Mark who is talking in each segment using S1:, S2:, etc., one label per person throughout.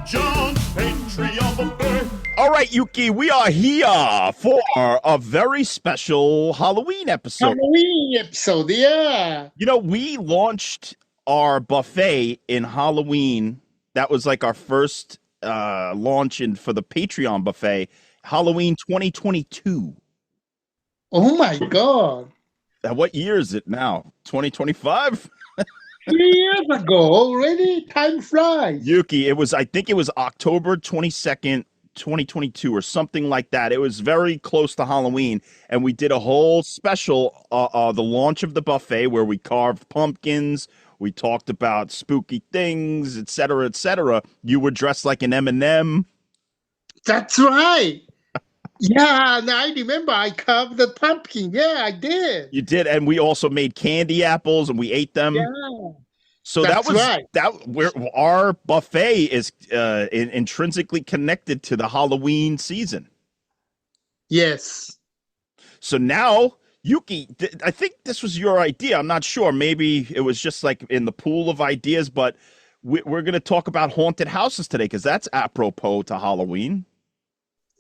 S1: John's Patreon buffet.
S2: All right, Yuki, we are here for a very special Halloween episode.
S3: Halloween episode, yeah.
S2: You know, we launched our buffet in Halloween. That was like our first launch for the Patreon buffet, Halloween 2022.
S3: Oh my God.
S2: What year is it now? 2025?
S3: 3 years ago already? Time flies.
S2: Yuki, I think it was October 22nd, 2022 or something like that. It was very close to Halloween, and we did a whole special, the launch of the buffet where we carved pumpkins, we talked about spooky things, etc., etc. You were dressed like an M&M.
S3: That's right. Yeah, and I remember I carved the pumpkin. Yeah, I did.
S2: You did, and we also made candy apples and we ate them.
S3: Yeah.
S2: So
S3: That's right.
S2: Our buffet is intrinsically connected to the Halloween season.
S3: Yes.
S2: So now, Yuki, I think this was your idea. I'm not sure. Maybe it was just like in the pool of ideas, but we're going to talk about haunted houses today because that's apropos to Halloween.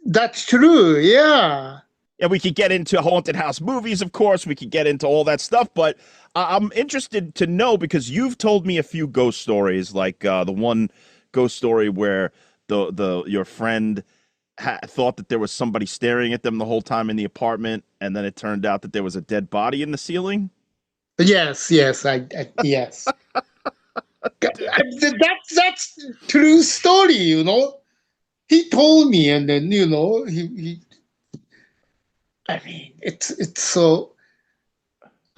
S3: That's true, yeah.
S2: And we could get into haunted house movies, of course. We could get into all that stuff, but I'm interested to know because you've told me a few ghost stories, like the one ghost story where your friend thought that there was somebody staring at them the whole time in the apartment, and then it turned out that there was a dead body in the ceiling.
S3: Yes, yes. That's true story, you know. He told me, and then I mean, it's so.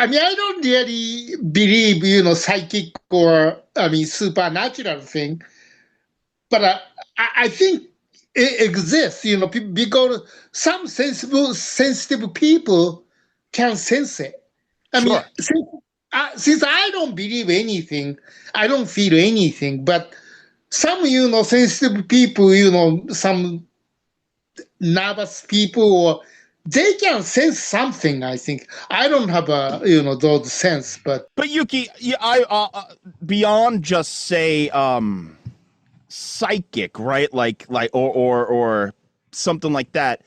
S3: I mean, I don't really believe, psychic or supernatural thing, but I think it exists, because some sensitive people can sense it. I mean, since I don't believe anything, I don't feel anything, but some, sensitive people, some nervous people, or they can sense something, I think. I don't have those sense, but
S2: Yuki, I beyond just say psychic, right? Like or something like that.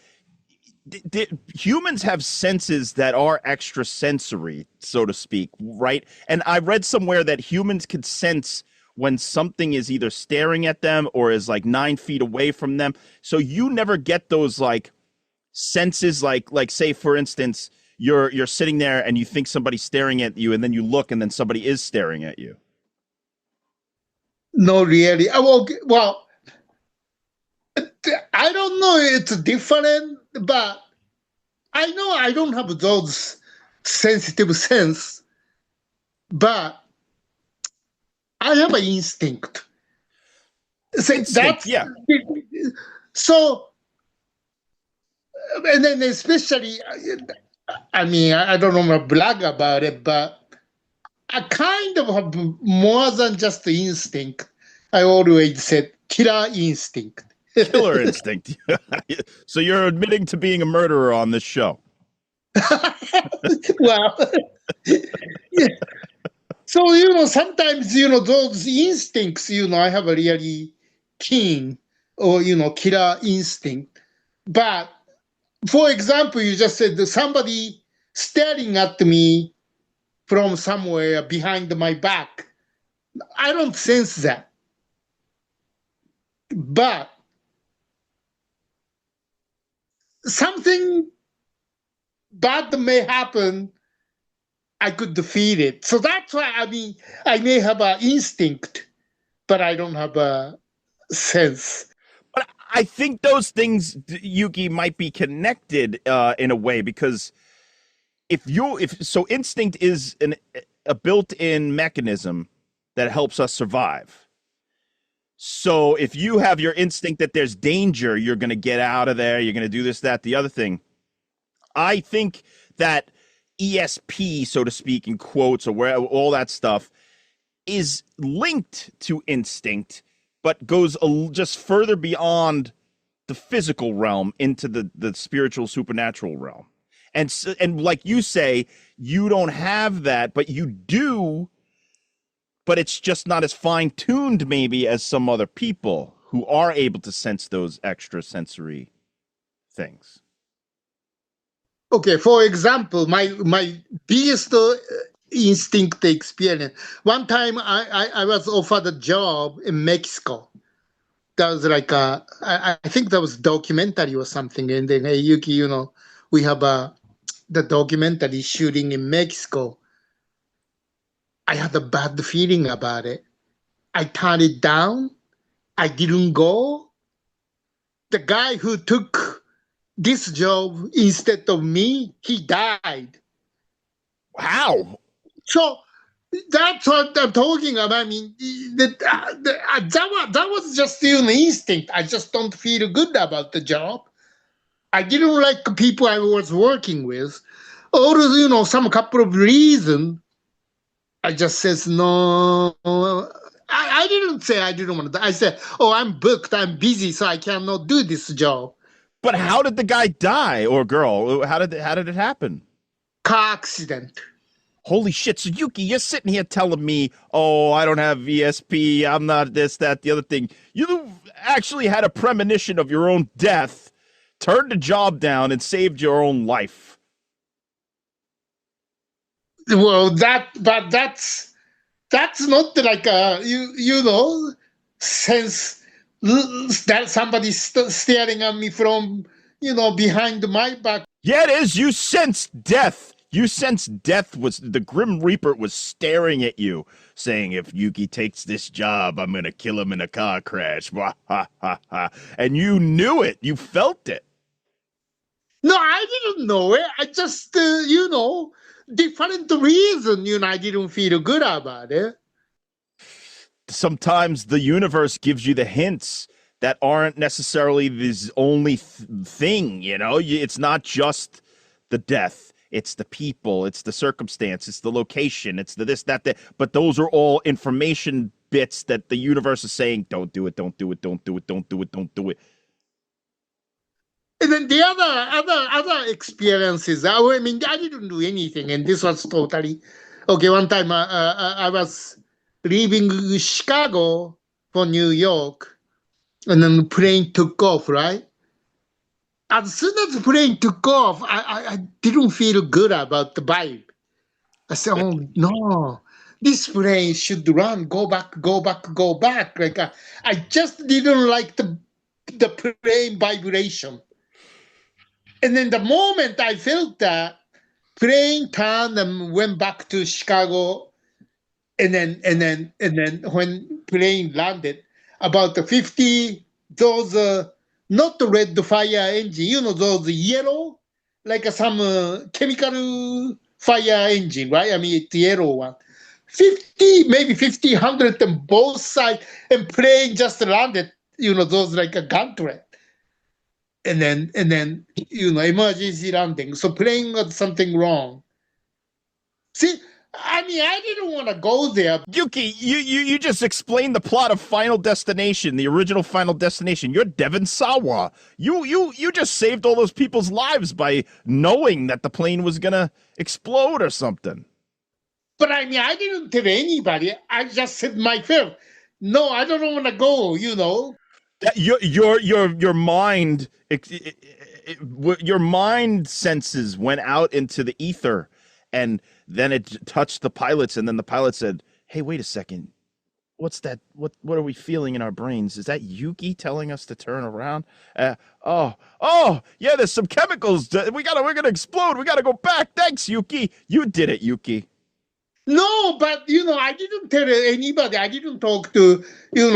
S2: Humans have senses that are extrasensory, so to speak, right? And I read somewhere that humans could sense when something is either staring at them or is like 9 feet away from them. So you never get those like senses, like say for instance, you're sitting there and you think somebody's staring at you, and then you look and then somebody is staring at you.
S3: No, really. Well, I don't know. It's different, but I know I don't have those sensitive sense, but I have an instinct.
S2: Yeah.
S3: So, and then especially, I mean, I don't want to brag about it, but I kind of have more than just the instinct. I always said killer instinct.
S2: Killer instinct. So you're admitting to being a murderer on this show.
S3: Well, yeah. So, sometimes, those instincts, I have a really keen or, killer instinct. But, for example, you just said that somebody staring at me from somewhere behind my back. I don't sense that. But something bad may happen, I could feel it. So that's why, I may have an instinct, but I don't have a sense.
S2: But I think those things, Yuki, might be connected in a way, because so instinct is a built-in mechanism that helps us survive. So if you have your instinct that there's danger, you're going to get out of there, you're going to do this, that, the other thing. I think that ESP, so to speak, in quotes, or where all that stuff is linked to instinct, but goes just further beyond the physical realm into the spiritual, supernatural realm. And like you say, you don't have that, but you do, but it's just not as fine-tuned maybe as some other people who are able to sense those extra sensory things?
S3: Okay, for example, my biggest instinct experience. One time I was offered a job in Mexico. That was like I think that was documentary or something. And then, hey, Yuki, we have the documentary shooting in Mexico. I had a bad feeling about it. I turned it down. I didn't go. The guy who took this job instead of me, he died.
S2: Wow.
S3: So that's what I'm talking about. I mean, that was just an instinct. I just don't feel good about the job. I didn't like the people I was working with. Or, some couple of reasons, I just says no. I didn't say I didn't want to. I said, oh, I'm booked. I'm busy, so I cannot do this job.
S2: But how did the guy die or girl? How did it happen?
S3: Car accident.
S2: Holy shit. So Yuki, you're sitting here telling me, oh, I don't have ESP. I'm not this, that, the other thing. You actually had a premonition of your own death, turned the job down, and saved your own life.
S3: Well, that's not like sense that somebody's staring at me from behind my back.
S2: Yeah, it is. You sensed death. You sensed death was the Grim Reaper was staring at you, saying, "If Yuki takes this job, I'm gonna kill him in a car crash." And you knew it. You felt it.
S3: No, I didn't know it. I just different reason. I didn't feel good about it.
S2: Sometimes the universe gives you the hints that aren't necessarily this only thing. It's not just the death. It's the people, it's the circumstance, it's the location, it's the this, that. But those are all information bits that the universe is saying, don't do it, don't do it, don't do it, don't do it, don't do it.
S3: And then the other experiences, I mean, I didn't do anything, and this was totally okay. One time I was leaving Chicago for New York, and then the plane took off, right? As soon as the plane took off, I didn't feel good about the vibe. I said, oh, no, this plane should run, go back, go back, go back. Like I just didn't like the plane vibration. And then the moment I felt that, plane turned and went back to Chicago, and then when plane landed, about the 50, those not the red fire engine, those yellow, like some chemical fire engine, right? I mean, it's the yellow one. 50, maybe 50, 100 on both sides, and plane just landed, those like a gauntlet. And then emergency landing. So plane got something wrong. See, I mean, I didn't want to go there.
S2: Yuki, you just explained the plot of Final Destination, the original Final Destination. You're Devon Sawa. You just saved all those people's lives by knowing that the plane was gonna explode or something.
S3: But I mean, I didn't tell anybody. I just said my fear. No, I don't want to go.
S2: Your mind, your mind senses went out into the ether, and then it touched the pilots, and then the pilot said, "Hey, wait a second. What's that? What are we feeling in our brains? Is that Yuki telling us to turn around? Oh, yeah, there's some chemicals. We're gonna explode. We gotta go back. Thanks, Yuki. You did it, Yuki."
S3: No, but I didn't tell anybody. I didn't talk to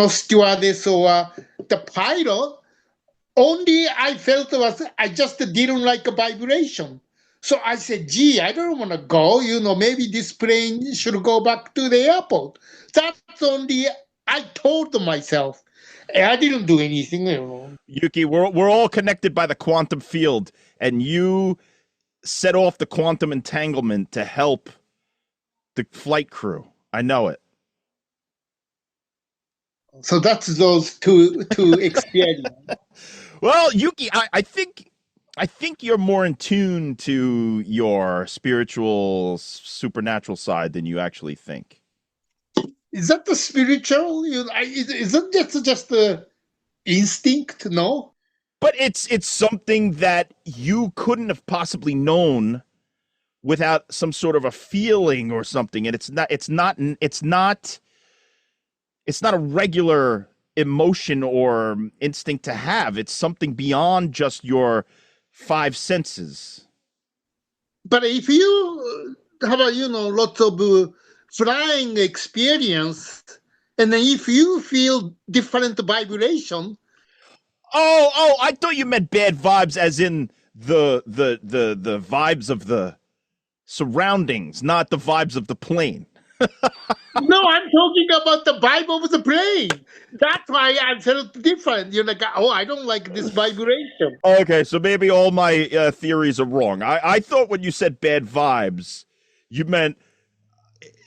S3: stewardess or the pilot. Only I felt I just didn't like a vibration. So I said, gee, I don't want to go. Maybe this plane should go back to the airport. That's only I told myself. I didn't do anything wrong.
S2: Yuki, we're all connected by the quantum field, and you set off the quantum entanglement to help the flight crew. I know it.
S3: So that's those two experiences.
S2: Well, Yuki, I think you're more in tune to your spiritual, supernatural side than you actually think.
S3: Is that the spiritual? Isn't that just the instinct, no?
S2: But it's something that you couldn't have possibly known without some sort of a feeling or something, and it's not a regular emotion or instinct to have. It's something beyond just your five senses.
S3: But if you have a, lots of flying experience, and then if you feel different vibration.
S2: Oh, I thought you meant bad vibes as in the vibes of the surroundings, not the vibes of the plane.
S3: No, I'm talking about the vibe of the plane. That's why I felt different. You're like, oh, I don't like this vibration.
S2: Okay, so maybe all my theories are wrong. I thought when you said bad vibes, you meant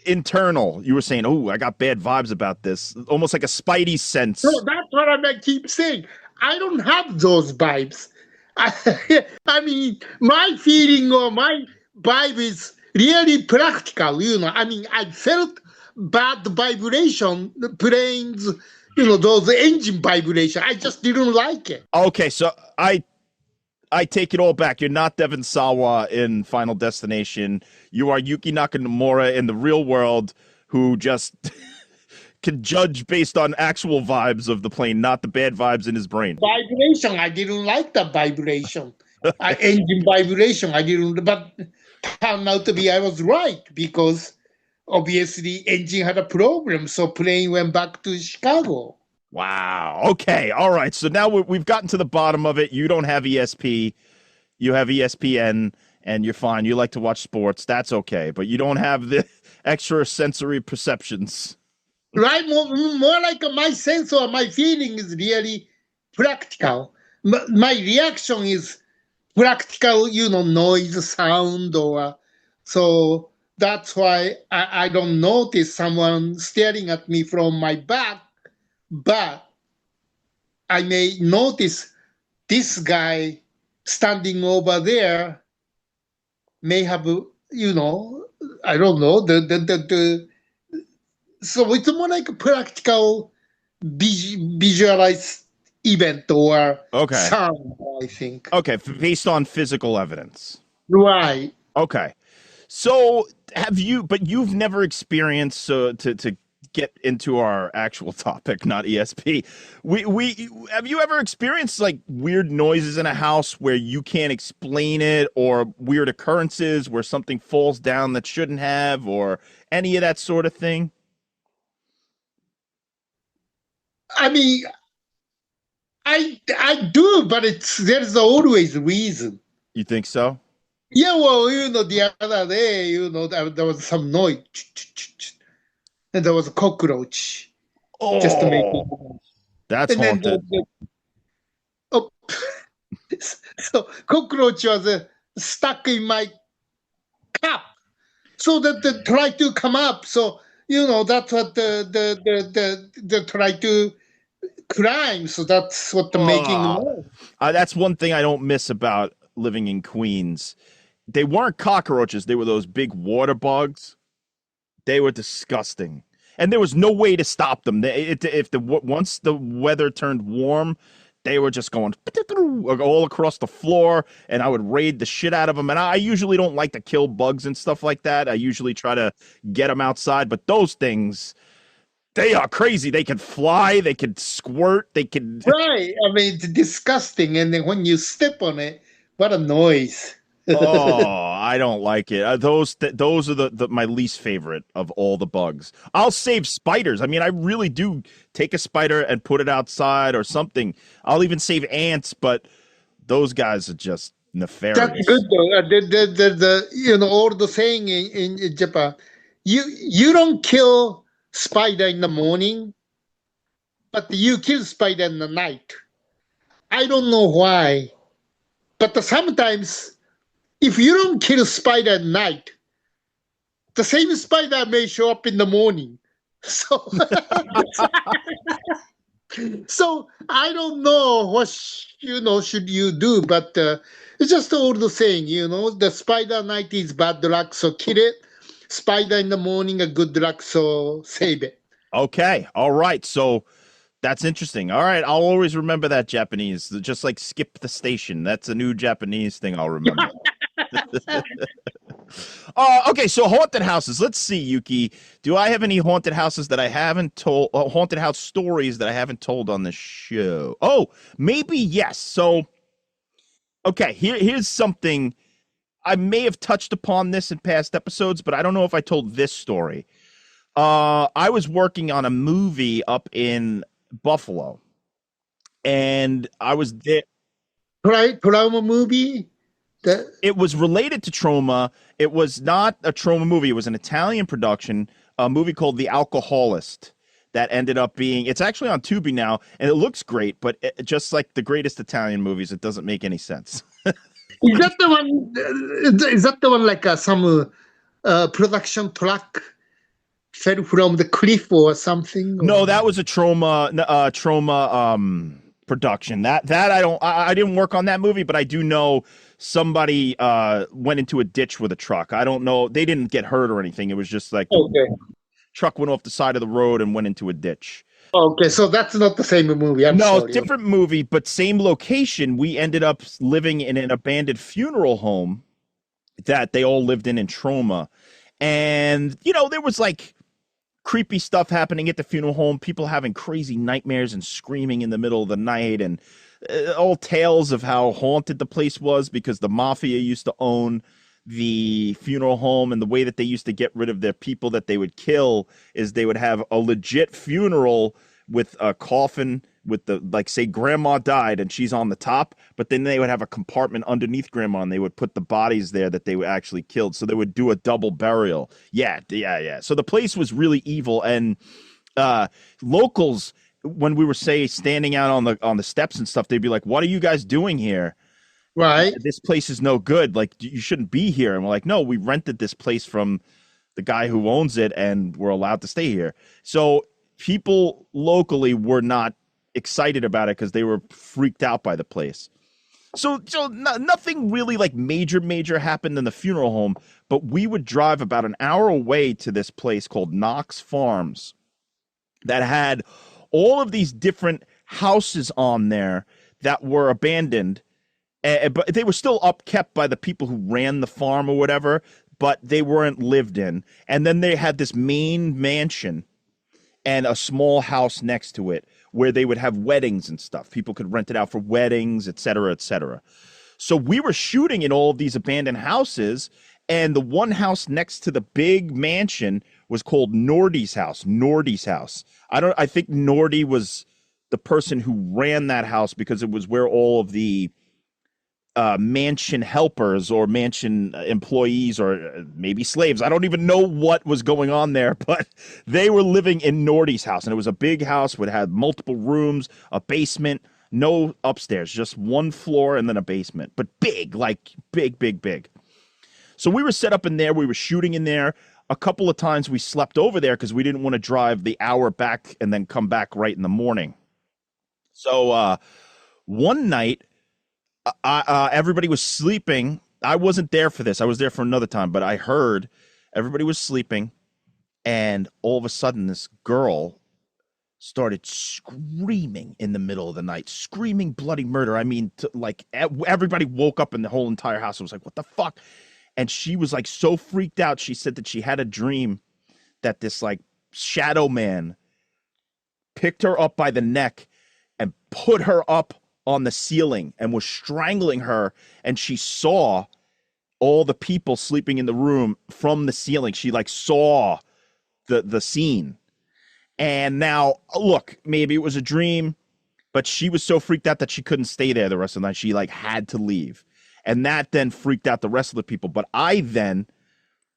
S2: internal. You were saying, oh, I got bad vibes about this. Almost like a spidey sense.
S3: No, that's what I keep saying. I don't have those vibes. I mean, my feeling or my vibe is really practical, I mean, I felt bad vibration, the planes, those engine vibration. I just didn't like it.
S2: Okay, so I take it all back. You're not Devon Sawa in Final Destination. You are Yuki Nakamura in the real world who just can judge based on actual vibes of the plane, not the bad vibes in his brain.
S3: Vibration, I didn't like that vibration. Engine vibration, I didn't, but turned out to be I was right because obviously engine had a problem, so plane went back to Chicago.
S2: Wow. Okay. All right. So now we've gotten to the bottom of it. You don't have ESP. You have ESPN, and you're fine. You like to watch sports. That's okay. But you don't have the extra sensory perceptions.
S3: Right? More like my sense or my feeling is really practical. My reaction is practical, noise, sound, or so that's why I don't notice someone staring at me from my back, but I may notice this guy standing over there may have, I don't know, so it's more like a practical visualized event or sound, I think.
S2: Okay, based on physical evidence.
S3: Right.
S2: Okay. So but you've never experienced, to get into our actual topic, not ESP. We have you ever experienced like weird noises in a house where you can't explain it, or weird occurrences where something falls down that shouldn't have, or any of that sort of thing?
S3: I mean, I do, but there's always a reason.
S2: You think so?
S3: Yeah, well, the other day, there was some noise, and there was a cockroach.
S2: Oh,
S3: just to make it.
S2: That's
S3: and
S2: haunted.
S3: So cockroach was stuck in my cup, so that they try to come up. So that's what the try to climb. So that's what the making noise.
S2: That's one thing I don't miss about living in Queens. They weren't cockroaches. They were those big water bugs. They were disgusting. And there was no way to stop them. Once the weather turned warm, they were just going all across the floor, and I would raid the shit out of them. And I usually don't like to kill bugs and stuff like that. I usually try to get them outside. But those things, they are crazy. They can fly. They can squirt. They can.
S3: Right. I mean, it's disgusting. And then when you step on it, what a noise.
S2: Oh, I don't like it. Those are my least favorite of all the bugs. I'll save spiders. I mean, I really do take a spider and put it outside or something. I'll even save ants, but those guys are just nefarious.
S3: That's good though. All the saying in Japan, you don't kill spider in the morning, but you kill spider in the night. I don't know why, but sometimes if you don't kill spider at night, the same spider may show up in the morning. So, so I don't know what should you do, but it's just all the saying. The spider at night is bad luck, so kill it. Spider in the morning a good luck, so save it.
S2: Okay, all right. So That's interesting. All right, I'll always remember that Japanese. Just like skip the station. That's a new Japanese thing I'll remember. Okay, so haunted houses. Let's see, Yuki. Do I have any haunted houses that I haven't told? Haunted house stories that I haven't told on the show? Oh, maybe yes. So, okay, here's something. I may have touched upon this in past episodes, but I don't know if I told this story. I was working on a movie up in Buffalo, and I was there.
S3: Trauma movie?
S2: It was related to trauma. It was not a trauma movie. It was an Italian production, a movie called The Alcoholist that ended up being, it's actually on Tubi now, and it looks great, but just like the greatest Italian movies, it doesn't make any sense.
S3: Is that the one? Is that the one like some production truck fell from the cliff or something? Or?
S2: No, that was a trauma production. That I didn't work on that movie, but I do know somebody went into a ditch with a truck. I don't know. They didn't get hurt or anything. It was just like
S3: okay.
S2: Truck went off the side of the road and went into a ditch.
S3: Okay, so that's not the same movie. I'm
S2: no,
S3: sorry.
S2: Different movie, but same location. We ended up living in an abandoned funeral home that they all lived in Troma. And, there was like creepy stuff happening at the funeral home, people having crazy nightmares and screaming in the middle of the night, and all tales of how haunted the place was because the mafia used to own the funeral home, and the way that they used to get rid of their people that they would kill is they would have a legit funeral with a coffin with the, like, say grandma died and she's on the top, but then they would have a compartment underneath grandma and they would put the bodies there that they were actually killed. So they would do a double burial. Yeah. So the place was really evil, and locals, when we were standing out on the steps and stuff, they'd be like, "What are you guys doing here?
S3: Right.
S2: This place is no good. Like, you shouldn't be here." And we're like, "No, we rented this place from the guy who owns it and we're allowed to stay here." So people locally were not excited about it because they were freaked out by the place. So nothing really like major happened in the funeral home, but we would drive about an hour away to this place called Knox Farms that had all of these different houses on there that were abandoned, but they were still upkept by the people who ran the farm or whatever, but they weren't lived in. And then they had this main mansion and a small house next to it where they would have weddings and stuff. People could rent it out for weddings, et cetera, et cetera. So we were shooting in all of these abandoned houses, and the one house next to the big mansion was called Nordy's house. I think Nordy was the person who ran that house because it was where all of the mansion helpers or mansion employees or maybe slaves, I don't even know what was going on there, but they were living in Nordy's house. And it was a big house, would have multiple rooms, a basement, no upstairs, just one floor and then a basement, but big, like big. So we were set up in there. We were shooting in there. A couple of times we slept over there because we didn't want to drive the hour back and then come back right in the morning. So one night, everybody was sleeping. I wasn't there for this. I was there for another time, but I heard everybody was sleeping, and all of a sudden this girl started screaming in the middle of the night, screaming bloody murder. I mean, everybody woke up and the whole entire house was like, "What the fuck?" And she was like so freaked out. She said that she had a dream that this like shadow man picked her up by the neck and put her up on the ceiling and was strangling her, and she saw all the people sleeping in the room from the ceiling. She like saw the scene. And now, look, maybe it was a dream, but she was so freaked out that she couldn't stay there the rest of the night. She like had to leave. And that then freaked out the rest of the people. But I then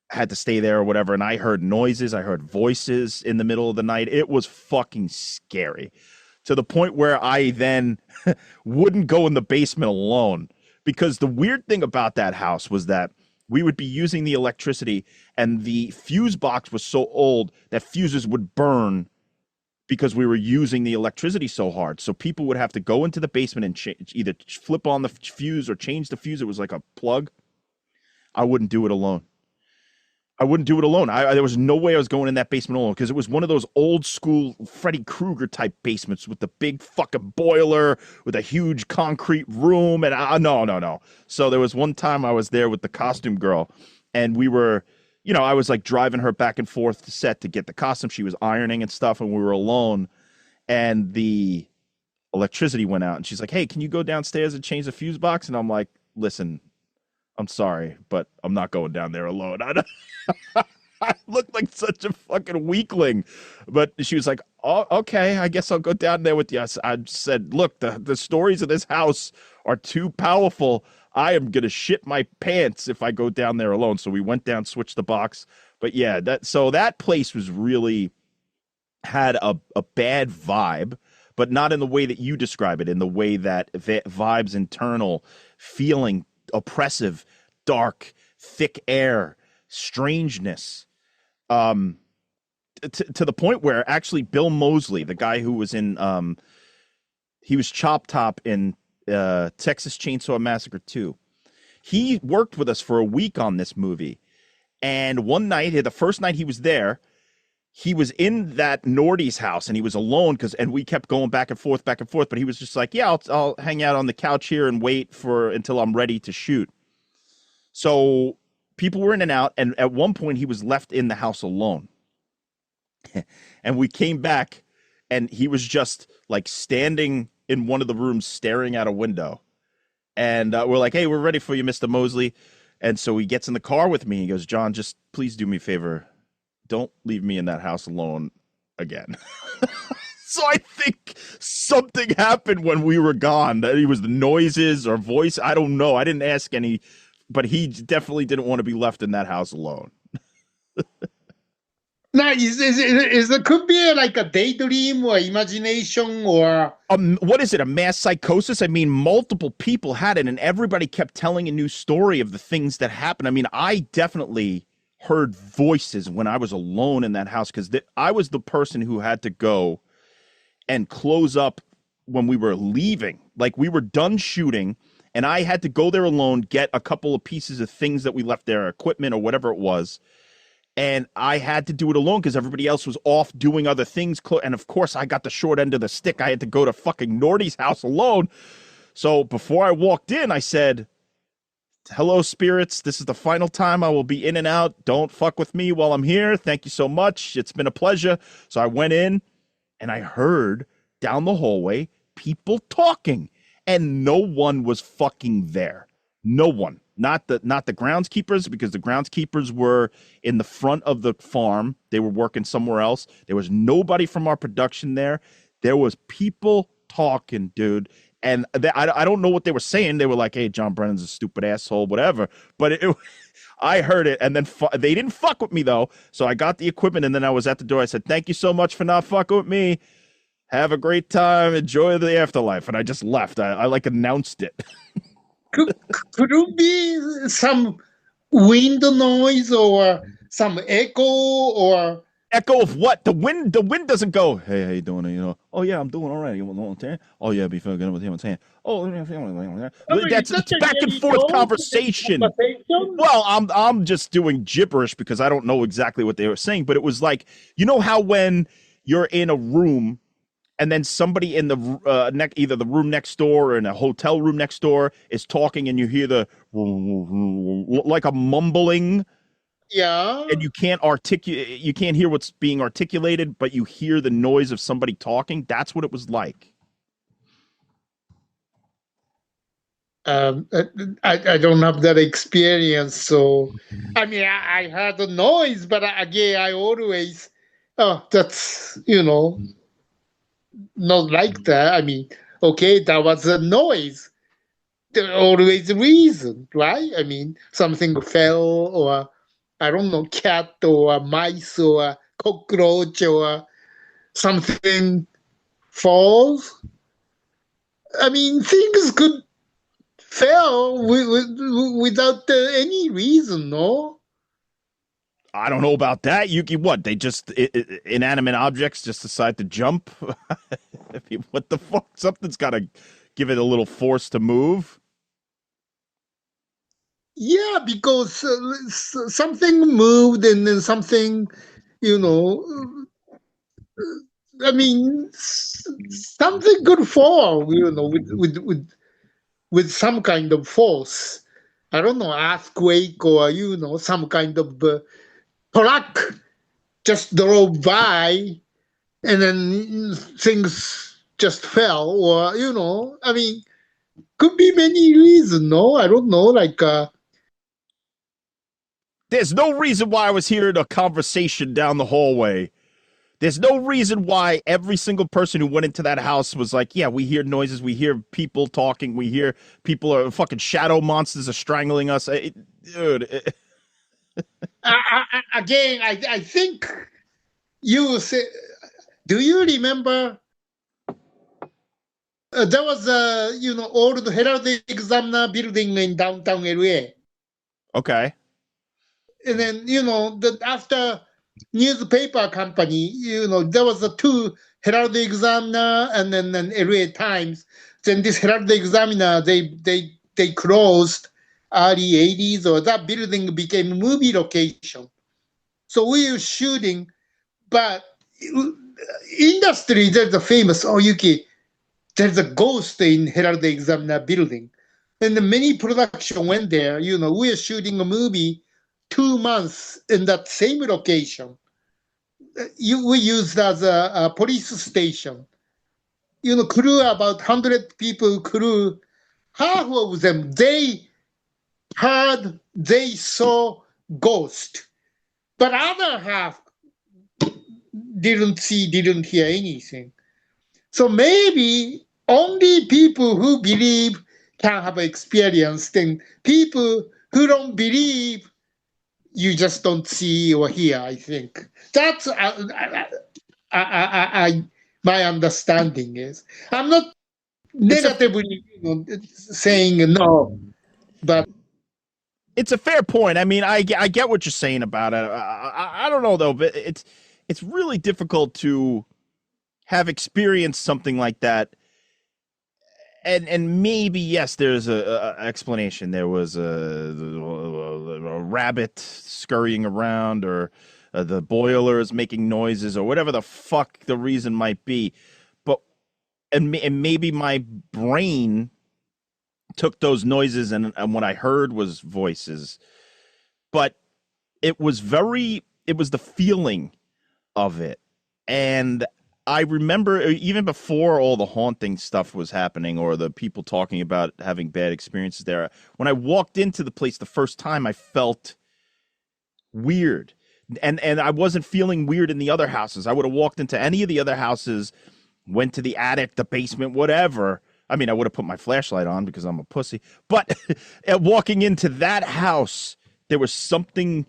S2: had to stay there or whatever, and I heard noises, I heard voices in the middle of the night. It was fucking scary, to the point where I then wouldn't go in the basement alone, because the weird thing about that house was that we would be using the electricity, and the fuse box was so old that fuses would burn because we were using the electricity so hard. So people would have to go into the basement and either flip on the fuse or change the fuse. It was like a plug. I wouldn't do it alone. I wouldn't do it alone. There was no way I was going in that basement alone because it was one of those old school Freddy Krueger type basements with the big fucking boiler with a huge concrete room. And no. So there was one time I was there with the costume girl and we were, I was like driving her back and forth to set to get the costume. She was ironing and stuff and we were alone and the electricity went out and she's like, hey, can you go downstairs and change the fuse box? And I'm like, listen, I'm sorry, but I'm not going down there alone. I looked like such a fucking weakling. But she was like, oh, okay, I guess I'll go down there with you. I said, look, the stories of this house are too powerful. I am going to shit my pants if I go down there alone. So we went down, switched the box. But yeah, that place was really had a bad vibe, but not in the way that you describe it, in the way that vibe's internal, feeling oppressive, dark, thick air, strangeness, to the point where actually Bill Moseley, the guy who was in he was Chop Top in Texas Chainsaw Massacre 2, he worked with us for a week on this movie, and one night, the first night he was there, he was in that Nordy's house and he was alone and we kept going back and forth, but he was just like, yeah, I'll hang out on the couch here and wait until I'm ready to shoot. So people were in and out. And at one point he was left in the house alone and we came back and he was just like standing in one of the rooms, staring out a window. And we're like, hey, we're ready for you, Mr. Moseley. And so he gets in the car with me. He goes, John, just please do me a favor. Don't leave me in that house alone again. So I think something happened when we were gone. That it was the noises or voice. I don't know. I didn't ask any, but he definitely didn't want to be left in that house alone.
S3: Now, is it could be like a daydream or imagination or
S2: what is it? A mass psychosis? I mean, multiple people had it, and everybody kept telling a new story of the things that happened. I mean, I definitely heard voices when I was alone in that house because I was the person who had to go and close up when we were leaving. Like we were done shooting and I had to go there alone, get a couple of pieces of things that we left there, equipment or whatever it was. And I had to do it alone because everybody else was off doing other things. And of course I got the short end of the stick. I had to go to fucking Nordy's house alone. So before I walked in, I said, hello, spirits. This is the final time I will be in and out. Don't fuck with me while I'm here. Thank you so much. It's been a pleasure. So I went in and I heard down the hallway people talking and no one was fucking there. No one. Not the groundskeepers, because the groundskeepers were in the front of the farm. They were working somewhere else. There was nobody from our production there. There was people talking, dude. And I don't know what they were saying. They were like, hey, John Brennan's a stupid asshole, whatever. But I heard it, and then they didn't fuck with me, though. So I got the equipment, and then I was at the door. I said, thank you so much for not fucking with me. Have a great time. Enjoy the afterlife. And I just left. I like announced it.
S3: could it be some wind noise or some echo or...
S2: Echo of what? The wind doesn't go, hey, how you doing? You know, oh yeah, I'm doing all right. You know what I'm saying? Oh yeah, be feeling good with him. I'm saying, oh, that's back and forth conversation. Well, I'm just doing gibberish because I don't know exactly what they were saying, but it was like, you know how when you're in a room and then somebody in the either the room next door or in a hotel room next door is talking and you hear the like a mumbling.
S3: Yeah.
S2: And you can't hear what's being articulated, but you hear the noise of somebody talking. That's what it was like.
S3: I don't have that experience, so I mean I heard the noise, but again I always that's not like that. I mean, okay, that was a noise. There's always a reason, right? I mean, something fell or I don't know, cat or mice or cockroach or something falls. I mean, things could fail without any reason, no?
S2: I don't know about that, Yuki. What? They just inanimate objects just decide to jump? What the fuck? Something's got to give it a little force to move.
S3: Yeah, because something moved and then something, you know, I mean, something could fall, with some kind of force. I don't know, earthquake or, some kind of truck just drove by and then things just fell or, I mean, could be many reasons, no? I don't know, like,
S2: There's no reason why I was hearing a conversation down the hallway. There's no reason why every single person who went into that house was like, yeah, we hear noises, we hear people talking, we hear people are fucking shadow monsters are strangling us. Dude.
S3: again, I think you say, do you remember there was a, old Herald Examiner building in downtown LA?
S2: Okay.
S3: And then, after newspaper company, there was a two Herald Examiner and then an LA Times. Then this Herald Examiner, they closed early 80s, or that building became movie location. So we were shooting, but industry, there's a famous, oh, Yuki, there's a ghost in Herald Examiner building. And many production went there. We were shooting a movie 2 months in that same location. We used as a police station. Crew, about 100 people crew, half of them, they saw ghost. But other half didn't see, didn't hear anything. So maybe only people who believe can have experience, and people who don't believe, you just don't see or hear, I think. That's my understanding is. I'm not negatively saying no, but
S2: It's a fair point. I mean, I get what you're saying about it. I don't know though, but it's really difficult to have experienced something like that. And maybe yes, there's a explanation. There was a rabbit scurrying around, or the boiler is making noises, or whatever the fuck the reason might be. But and maybe my brain took those noises and what I heard was voices, but it was the feeling of it. And I remember even before all the haunting stuff was happening, or the people talking about having bad experiences there, when I walked into the place the first time, I felt weird. And I wasn't feeling weird in the other houses. I would have walked into any of the other houses, went to the attic, the basement, whatever. I mean, I would have put my flashlight on because I'm a pussy. But walking into that house, there was something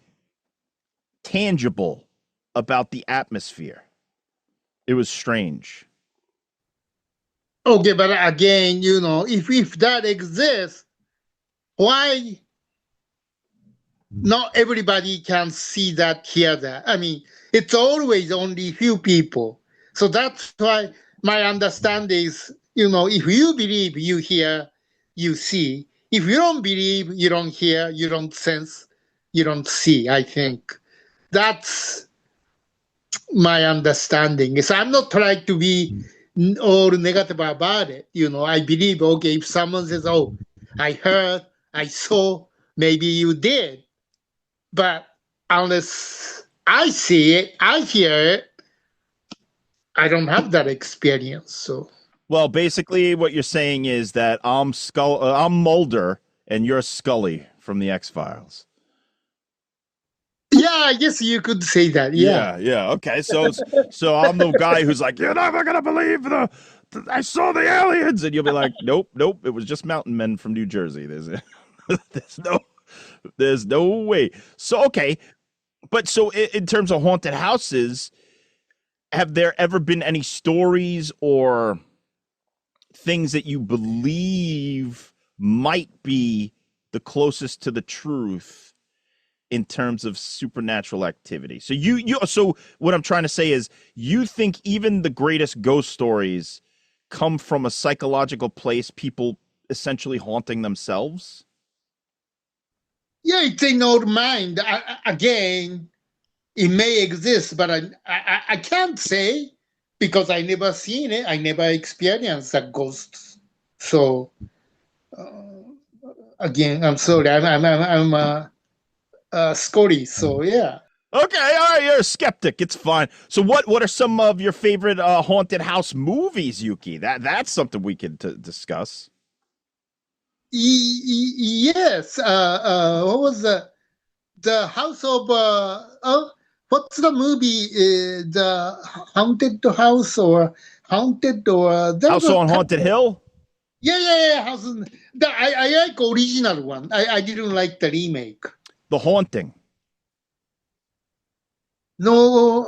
S2: tangible about the atmosphere. It was strange.
S3: okay, but again, if that exists, why not everybody can see that, hear that? I mean, it's always only few people. So that's why my understanding is, if you believe, you hear, you see. If you don't believe, you don't hear, you don't sense, you don't see, I think. That's my understanding. So I'm not trying to be all negative about it. I believe, okay, if someone says, oh, I heard, I saw, maybe you did. But unless I see it, I hear it, I don't have that experience. So,
S2: well, basically, what you're saying is that I'm Mulder and you're Scully from the X-Files.
S3: yeah, I guess you could say that. Yeah.
S2: Yeah. Okay, so I'm the guy who's like, you're never gonna believe I saw the aliens, and you'll be like, nope, it was just mountain men from New Jersey. There's no way. So okay, but so in terms of haunted houses, have there ever been any stories or things that you believe might be the closest to the truth in terms of supernatural activity? So so what I'm trying to say is, you think even the greatest ghost stories come from a psychological place, people essentially haunting themselves?
S3: Yeah, it's in our mind. Again, it may exist, but I can't say because I never seen it. I never experienced a ghost. So again, I'm sorry. I'm Scotty. So yeah.
S2: Okay, all right, you're a skeptic. It's fine. So, what are some of your favorite haunted house movies, Yuki? That's something we could discuss.
S3: Yes. What was the House of what's the movie? The Haunted House or Haunted or there was
S2: House
S3: a
S2: on Haunted Hill.
S3: yeah. House. I like original one. I didn't like the remake.
S2: The Haunting.
S3: No,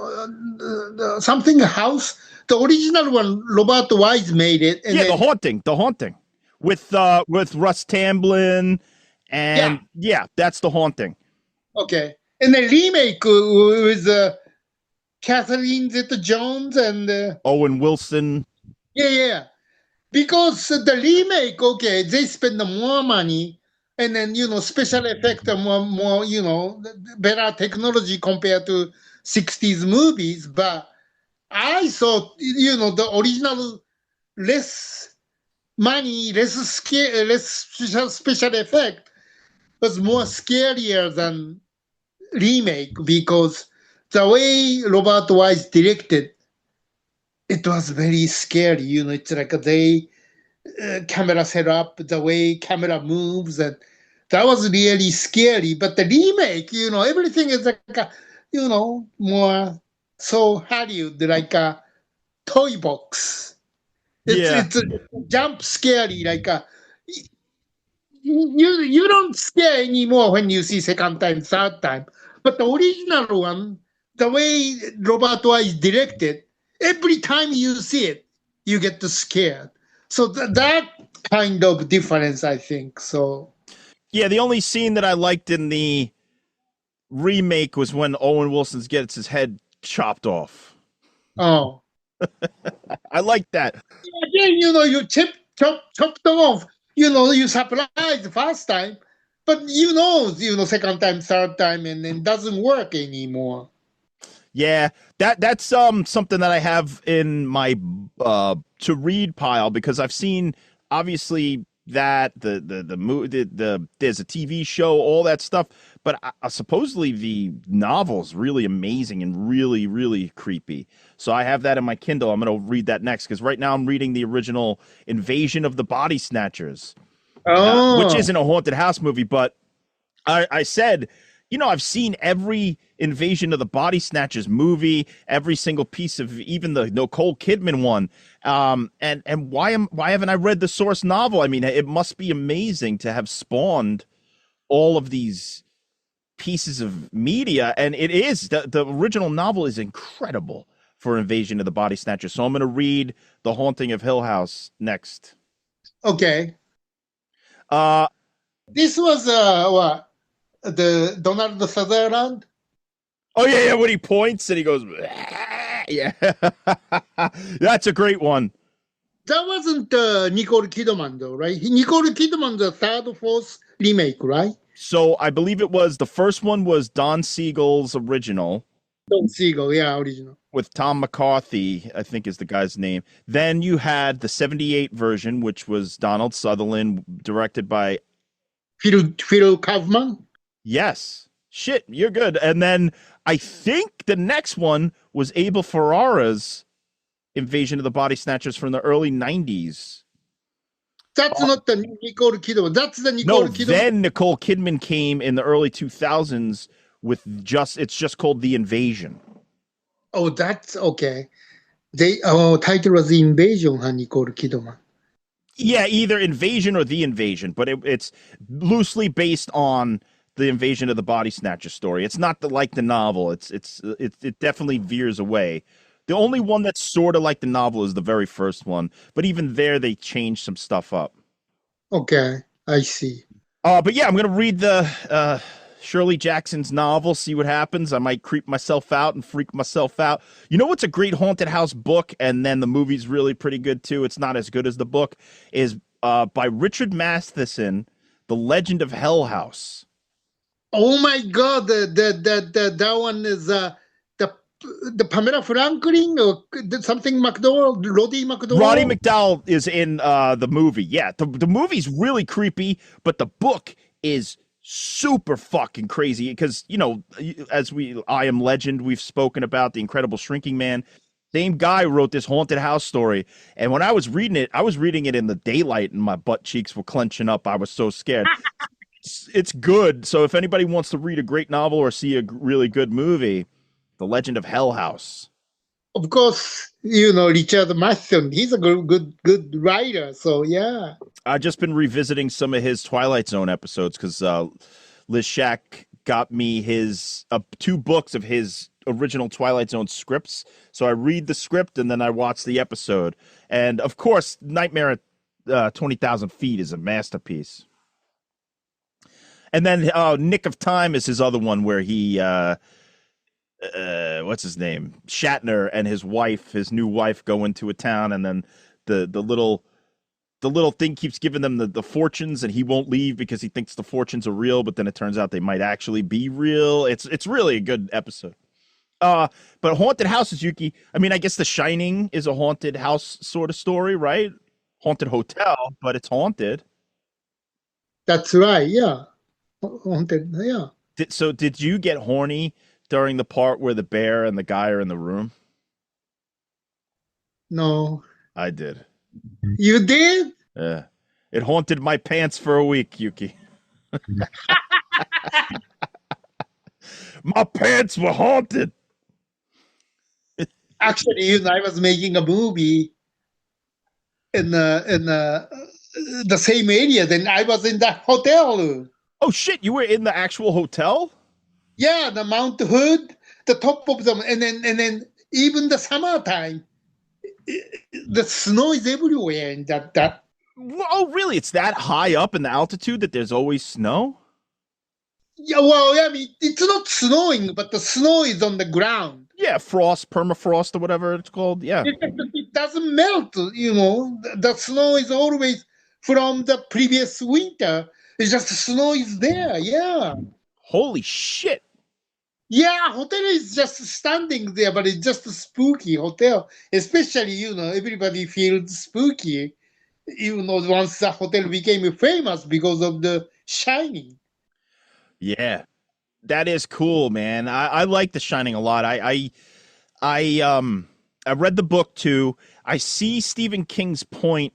S3: something house. The original one, Robert Wise made it, and
S2: Yeah,
S3: then
S2: The Haunting, with Russ Tamblyn,
S3: yeah,
S2: and yeah, that's The Haunting.
S3: okay, and the remake with Catherine Zeta-Jones and
S2: Owen Wilson.
S3: yeah. Because the remake, okay, they spend more money, and then special effect are more better technology compared to 60s movies. But I thought the original less money, less scare, less special effect was more scarier than remake because the way Robert Wise directed it was very scary. It's like they camera setup, the way camera moves, and that was really scary. But the remake, everything is like more so Hollywood, like a toy box.
S2: Yeah,
S3: It's a jump scary, like a you don't scare anymore when you see second time, third time. But the original one, the way Robert Wise directed, every time you see it, you get scared. So that kind of difference, I think. So
S2: yeah. The only scene that I liked in the remake was when Owen Wilson gets his head chopped off.
S3: oh,
S2: I like that.
S3: again, you chop them off. You surprise the first time, but second time, third time, and then doesn't work anymore.
S2: Yeah, that's something that I have in my to read pile because I've seen obviously that there's a TV show, all that stuff, but supposedly the novel's really amazing and really creepy. So I have that in my Kindle. I'm going to read that next because right now I'm reading the original Invasion of the Body Snatchers, which
S3: Oh,
S2: isn't a haunted house movie, but I said, I've seen every Invasion of the Body Snatchers movie, every single piece of even the Nicole Kidman one. And why haven't I read the source novel? I mean, it must be amazing to have spawned all of these pieces of media, and it is the original novel is incredible for Invasion of the Body Snatchers. So I'm going to read The Haunting of Hill House next.
S3: okay.
S2: Uh,
S3: This was what the Donald Sutherland.
S2: Oh yeah, when he points and he goes, yeah, that's a great one.
S3: That wasn't Nicole Kidman though, right? Nicole Kidman, the third, fourth remake, right?
S2: So I believe it was the first one was Don Siegel's original
S3: Don Siegel, yeah, original.
S2: with Tom McCarthy, I think is the guy's name. Then you had the '78 version, which was Donald Sutherland, directed by
S3: Phil Kaufman.
S2: yes, shit, you're good. And then I think the next one was Abel Ferrara's Invasion of the Body Snatchers from the early '90s.
S3: That's not the Nicole Kidman. That's the
S2: No,
S3: Nicole Kidman.
S2: then Nicole Kidman came in the early 2000s with it's just called The Invasion.
S3: Oh, that's okay. They title was Invasion, huh, Nicole Kidman.
S2: Yeah, either Invasion or The Invasion, but it's loosely based on the Invasion of the Body Snatcher story. It's not like the novel. It definitely veers away. The only one that's sort of like the novel is the very first one, but even there they changed some stuff up.
S3: Okay, I see.
S2: But yeah, I'm gonna read the Shirley Jackson's novel, see what happens. I might creep myself out and freak myself out. You know what's a great haunted house book, and then the movie's really pretty good too. It's not as good as the book. Is by Richard Matheson, The Legend of Hell House.
S3: Oh my God, that one is the Pamela Franklin or something McDowell, Roddy
S2: Roddy
S3: McDowell.
S2: McDowell is in the movie. Yeah, the movie's really creepy, but the book is super fucking crazy because, you know, as I Am Legend, we've spoken about The Incredible Shrinking Man. Same guy wrote this haunted house story, and when I was reading it in the daylight, and my butt cheeks were clenching up. I was so scared. It's good. So if anybody wants to read a great novel or see a really good movie, The Legend of Hell House.
S3: Of course, Richard Matheson. He's a good writer. So yeah.
S2: I've just been revisiting some of his Twilight Zone episodes because Liz Shack got me his 2 books of his original Twilight Zone scripts. So I read the script and then I watch the episode. And of course, Nightmare at 20,000 Feet is a masterpiece. And then Nick of Time is his other one where he, what's his name? Shatner and his wife, his new wife, go into a town, and then the little thing keeps giving them the fortunes, and he won't leave because he thinks the fortunes are real, but then it turns out they might actually be real. It's really a good episode. But haunted houses, Yuki. I mean, I guess The Shining is a haunted house sort of story, right? Haunted hotel, but it's haunted.
S3: That's right. Yeah. Haunted. Yeah.
S2: Did you get horny during the part where the bear and the guy are in the room?
S3: No.
S2: I did.
S3: You did?
S2: Yeah. It haunted my pants for a week, Yuki. My pants were haunted.
S3: Actually, I was making a movie in the same area. Then I was in the hotel.
S2: Oh shit! You were in the actual hotel?
S3: Yeah, the Mount Hood, the top of them, and then even the summertime, the snow is everywhere. In that.
S2: Oh, really? It's that high up in the altitude that there's always snow?
S3: Yeah, well, I mean, it's not snowing, but the snow is on the ground.
S2: Yeah, frost, permafrost, or whatever it's called. Yeah.
S3: It doesn't melt, The snow is always from the previous winter. It's just the snow is there, yeah.
S2: Holy shit.
S3: Yeah, hotel is just standing there, but it's just a spooky hotel. Especially, everybody feels spooky, even though once the hotel became famous because of The Shining.
S2: Yeah. That is cool, man. I like The Shining a lot. I read the book too. I see Stephen King's point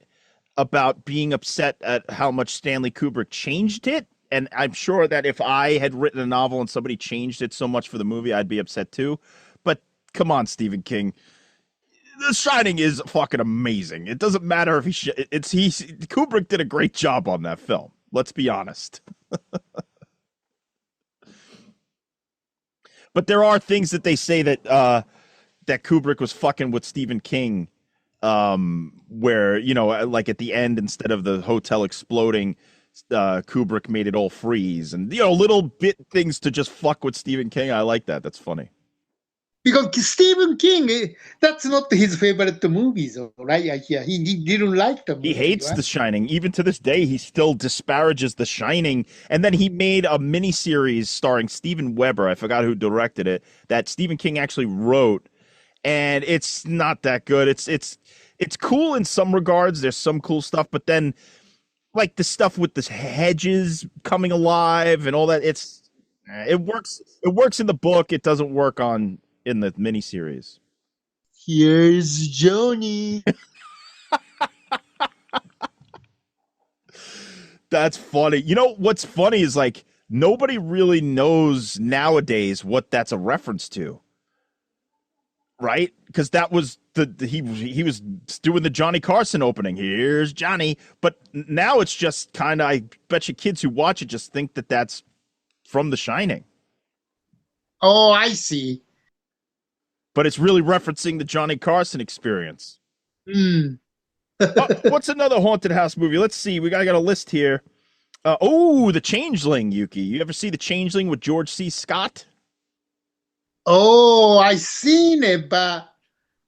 S2: about being upset at how much Stanley Kubrick changed it. And I'm sure that if I had written a novel and somebody changed it so much for the movie, I'd be upset too. But come on, Stephen King. The Shining is fucking amazing. It doesn't matter if Kubrick did a great job on that film. Let's be honest. But there are things that they say that that Kubrick was fucking with Stephen King, where, like at the end, instead of the hotel exploding, Kubrick made it all freeze, and little bit things to just fuck with Stephen King. I like that. That's funny.
S3: Because Stephen King, that's not his favorite movies, right? Yeah, he didn't like the movie.
S2: He hates
S3: right?
S2: The Shining. Even to this day, he still disparages The Shining. And then he made a miniseries starring Steven Weber. I forgot who directed it. That Stephen King actually wrote, and it's not that good. It's cool in some regards. There's some cool stuff, but then like the stuff with the hedges coming alive and all that, it works in the book. It doesn't work in the miniseries.
S3: Here's Johnny.
S2: That's funny. What's funny is like nobody really knows nowadays what that's a reference to, right? Because that was he was doing the Johnny Carson opening. Here's Johnny, but now it's just kind of, I bet you kids who watch it just think that that's from The Shining.
S3: Oh, I see.
S2: But it's really referencing the Johnny Carson experience. What's another haunted house movie? Let's see. I got a list here. The Changeling, Yuki. You ever see The Changeling with George C. Scott?
S3: Oh, I seen it, but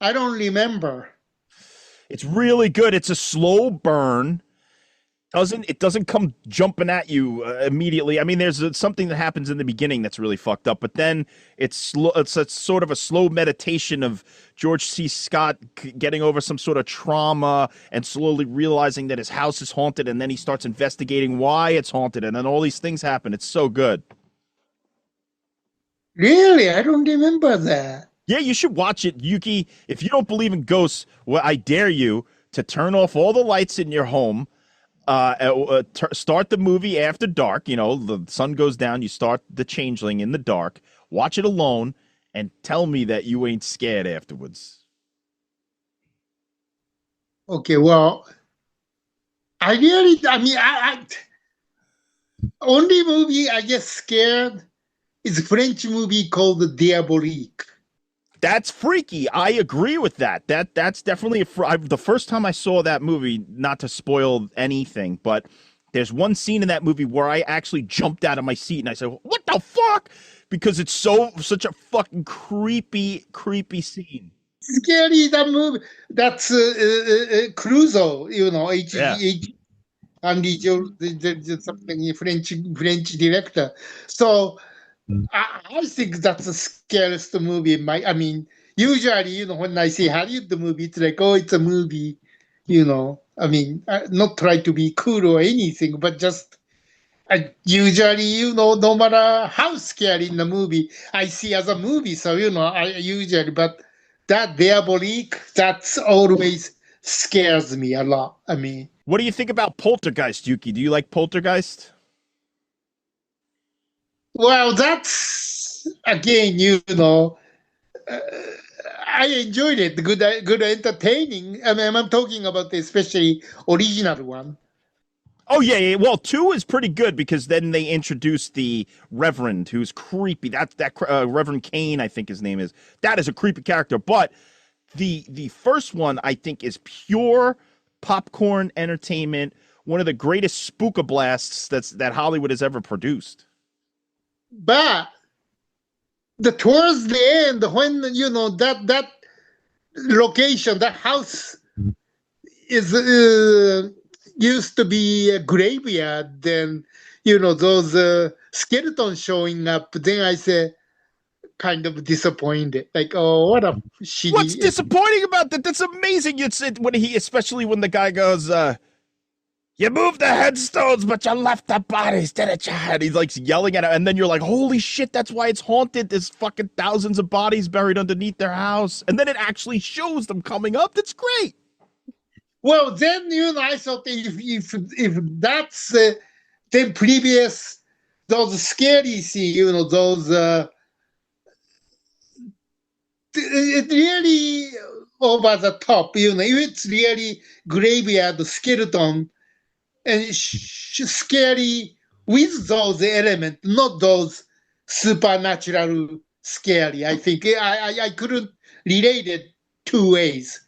S3: I don't remember.
S2: It's really good. It's a slow burn. Doesn't come jumping at you immediately. I mean, there's something that happens in the beginning that's really fucked up, but then it's a sort of a slow meditation of George C. Scott getting over some sort of trauma and slowly realizing that his house is haunted, and then he starts investigating why it's haunted, and then all these things happen. It's so good.
S3: Really? I don't remember that.
S2: Yeah, you should watch it, Yuki. If you don't believe in ghosts, well, I dare you to turn off all the lights in your home. Start the movie after dark. You know, the sun goes down. You start The Changeling in the dark. Watch it alone, and tell me that you ain't scared afterwards.
S3: Okay, well, I mean, only movie I get scared is a French movie called Diabolique.
S2: That's freaky. I agree with that. That's definitely the first time I saw that movie. Not to spoil anything, but there's one scene in that movie where I actually jumped out of my seat and I said, "What the fuck?" Because it's such a fucking creepy scene.
S3: Scary, that movie. That's Crusoe, you know,
S2: Yeah.
S3: Andy Joe, something French director. So I think that's the scariest movie. I mean, usually, you know, when I say Hollywood movie, it's like, oh, it's a movie, you know. I mean, not try to be cool or anything, but just usually, you know, no matter how scary in the movie, I see as a movie. So, you know, I usually, but that Diabolique, that's always scares me a lot. I mean,
S2: What do you think about Poltergeist, Yuki? Do you like Poltergeist?
S3: well, that's again, you know, I enjoyed it. Good entertaining. I mean, I'm talking about the especially original one.
S2: Oh yeah. Well, 2 is pretty good because then they introduce the Reverend, who's creepy. That Reverend Kane, I think his name is. That is a creepy character. But the first one, I think, is pure popcorn entertainment. One of the greatest spookablasts that Hollywood has ever produced.
S3: But towards the end, when you know that location, that house is used to be a graveyard, then you know those skeletons showing up. Then I say, kind of disappointed. Like, oh, what a shitty.
S2: What's disappointing about that? That's amazing. Especially when the guy goes, "You moved the headstones, but you left the bodies, didn't you?" And he's like yelling at him, and then you're like, "Holy shit, that's why it's haunted. There's fucking thousands of bodies buried underneath their house." And then it actually shows them coming up. That's great.
S3: Well, then you know, I thought if that's then previous those scary scene, you know, those it really over the top, you know, if it's really graveyard skeleton and scary with those elements, not those supernatural scary. I think I couldn't relate it two ways.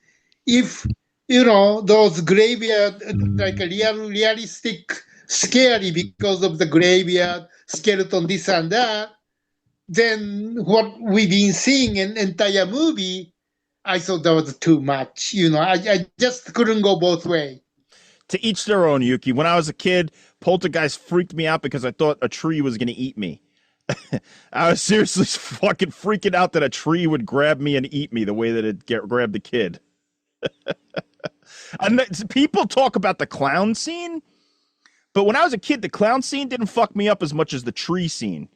S3: If you know those graveyard like a realistic scary because of the graveyard skeleton, this and that, then what we've been seeing in entire movie, I thought that was too much. You know, I just couldn't go both ways.
S2: To each their own, Yuki. When I was a kid, Poltergeist freaked me out because I thought a tree was going to eat me. I was seriously fucking freaking out that a tree would grab me and eat me the way that it grabbed the kid. And people talk about the clown scene, but when I was a kid, the clown scene didn't fuck me up as much as the tree scene.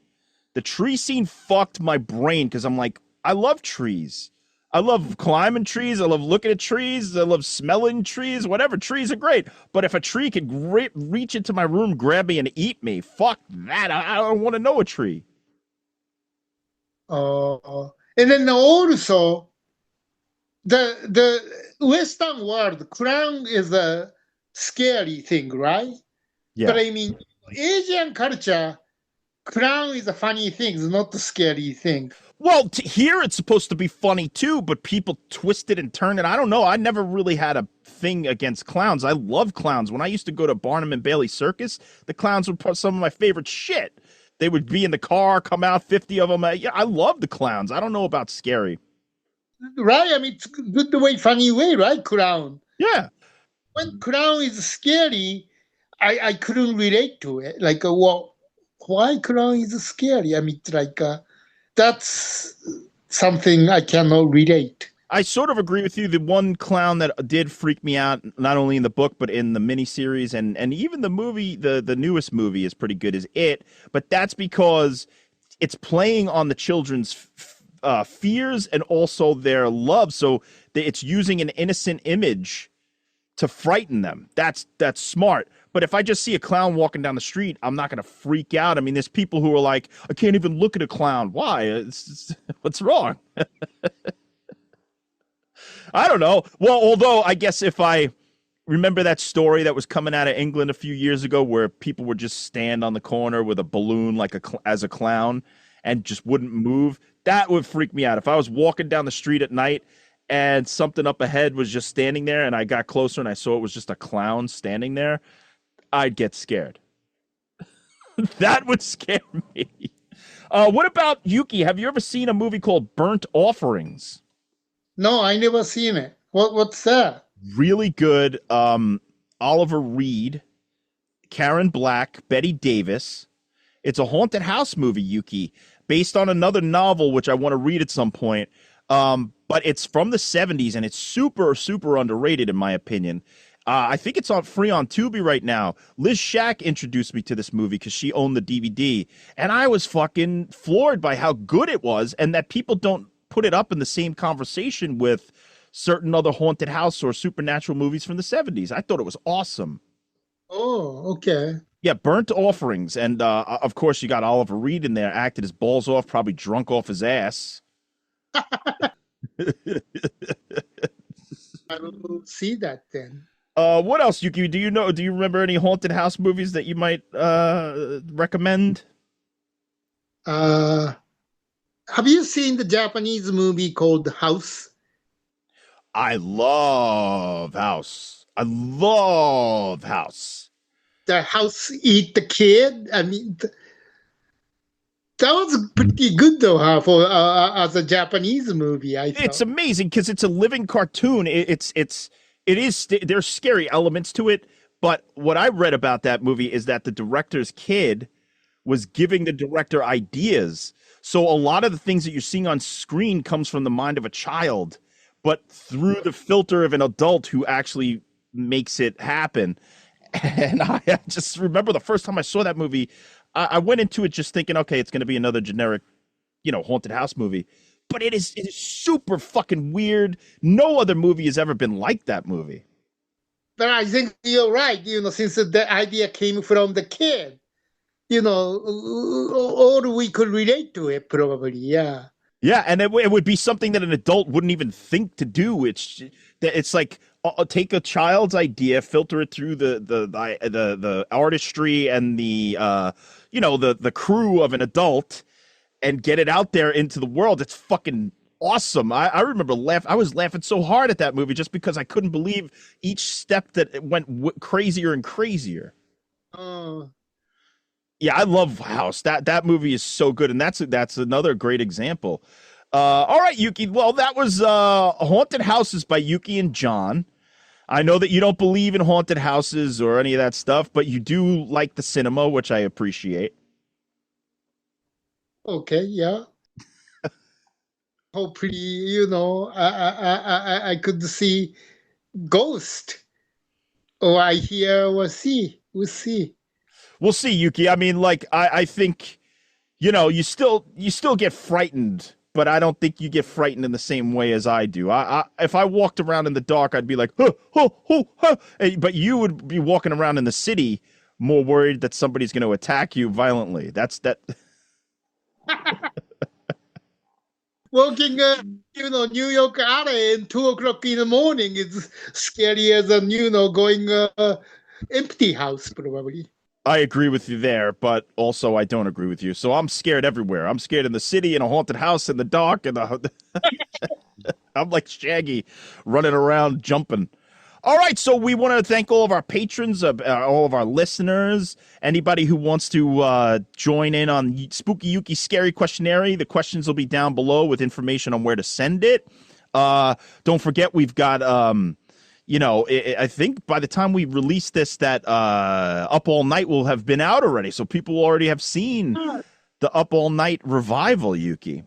S2: The tree scene fucked my brain because I'm like, I love trees. I love climbing trees. I love looking at trees. I love smelling trees. Whatever, trees are great. But if a tree could reach into my room, grab me, and eat me, fuck that. I don't want to know a tree.
S3: And then also the Western world, clown is a scary thing, right?
S2: Yeah.
S3: But I mean, Asian culture, clown is a funny thing, it's not a scary thing.
S2: Well, here it's supposed to be funny too, but people twist it and turn it. I don't know. I never really had a thing against clowns. I love clowns. When I used to go to Barnum and Bailey Circus, the clowns were some of my favorite shit. They would be in the car, come out, 50 of them. Yeah, I love the clowns. I don't know about scary.
S3: Right? I mean, it's good way, funny way, right? Clown.
S2: Yeah.
S3: When clown is scary, I couldn't relate to it. Like, well, why clown is scary? I mean, it's like, that's something I cannot relate.
S2: I sort of agree with you. The one clown that did freak me out, not only in the book but in the miniseries and even the movie, the newest movie is pretty good, is It. But that's because it's playing on the children's fears and also their love. So it's using an innocent image to frighten them. That's smart. But if I just see a clown walking down the street, I'm not going to freak out. I mean, there's people who are like, I can't even look at a clown. Why? What's wrong? I don't know. Well, although I guess if I remember that story that was coming out of England a few years ago where people would just stand on the corner with a balloon like as a clown and just wouldn't move, that would freak me out. If I was walking down the street at night and something up ahead was just standing there and I got closer and I saw it was just a clown standing there, I'd get scared. That would scare me. What about Yuki? Have you ever seen a movie called Burnt Offerings?
S3: No, I never seen it. What's that?
S2: Really good. Oliver Reed, Karen Black, Betty Davis. It's a haunted house movie, Yuki, based on another novel, which I want to read at some point. But it's from the 70s, and it's super, super underrated, in my opinion. I think it's free on Tubi right now. Liz Shack introduced me to this movie because she owned the DVD, and I was fucking floored by how good it was, and that people don't put it up in the same conversation with certain other haunted house or supernatural movies from the 70s. I thought it was awesome.
S3: Oh, okay.
S2: Yeah, Burnt Offerings. And of course, you got Oliver Reed in there, acted his balls off, probably drunk off his ass.
S3: I will see that then.
S2: What else, Yuki? Do you remember any haunted house movies that you might recommend?
S3: Have you seen the Japanese movie called House?
S2: I love House. I love House.
S3: The house eat the kid. I mean, that was pretty good though, huh, for as a Japanese movie. I thought.
S2: It's amazing because it's a living cartoon. There's scary elements to it, but what I read about that movie is that the director's kid was giving the director ideas. So a lot of the things that you're seeing on screen comes from the mind of a child, but through the filter of an adult who actually makes it happen. And I just remember the first time I saw that movie, I went into it just thinking, okay, it's going to be another generic, haunted house movie. But it is super fucking weird. No other movie has ever been like that movie.
S3: But I think you're right, since the idea came from the kid, or we could relate to it probably, yeah.
S2: Yeah, and it would be something that an adult wouldn't even think to do. It's like take a child's idea, filter it through the artistry and the crew of an adult, and get it out there into the world. It's fucking awesome. I remember I was laughing so hard at that movie just because I couldn't believe each step that it went crazier and crazier. Yeah, I love House. That movie is so good, and that's another great example. All right, Yuki. Well, that was Haunted Houses by Yuki and John. I know that you don't believe in haunted houses or any of that stuff, but you do like the cinema, which I appreciate.
S3: Okay, yeah. Hopefully, I could see ghost, or I hear or see. We'll see.
S2: We'll see, Yuki. I mean, I think, you still get frightened, but I don't think you get frightened in the same way as I do. If I walked around in the dark, I'd be like, huh, huh, huh, huh. But you would be walking around in the city more worried that somebody's going to attack you violently. That's that.
S3: Walking, New York alley at 2:00 in the morning is scarier than, going empty house probably.
S2: I agree with you there, but also I don't agree with you. So I'm scared everywhere. I'm scared in the city, in a haunted house, in the dark, I'm like Shaggy running around jumping. All right, so we want to thank all of our patrons, all of our listeners, anybody who wants to join in on Spooky Yuki's Scary Questionnaire. The questions will be down below with information on where to send it. Don't forget, we've got you know, I think by the time we release this, that Up All Night will have been out already. So people already have seen the Up All Night revival, Yuki.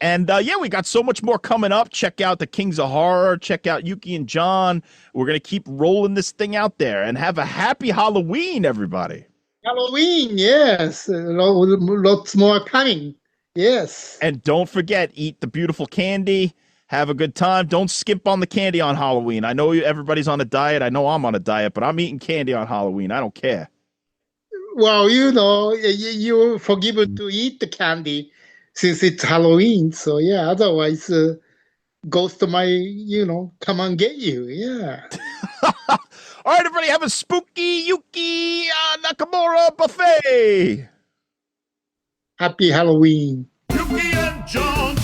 S2: And yeah, we got so much more coming up. Check out the Kings of Horror. Check out Yuki and John. We're going to keep rolling this thing out there, and have a happy Halloween, everybody.
S3: Halloween, yes. Lots more coming. Yes.
S2: And don't forget, eat the beautiful candy. Have a good time. Don't skimp on the candy on Halloween. I know everybody's on a diet. I know I'm on a diet, but I'm eating candy on Halloween. I don't care.
S3: Well, you know, you're forgiven to eat the candy since it's Halloween. So, yeah, otherwise, ghost might, you know, come and get you. Yeah.
S2: All right, everybody, have a spooky Yuki Nakamura buffet.
S3: Happy Halloween.
S1: Yuki and John.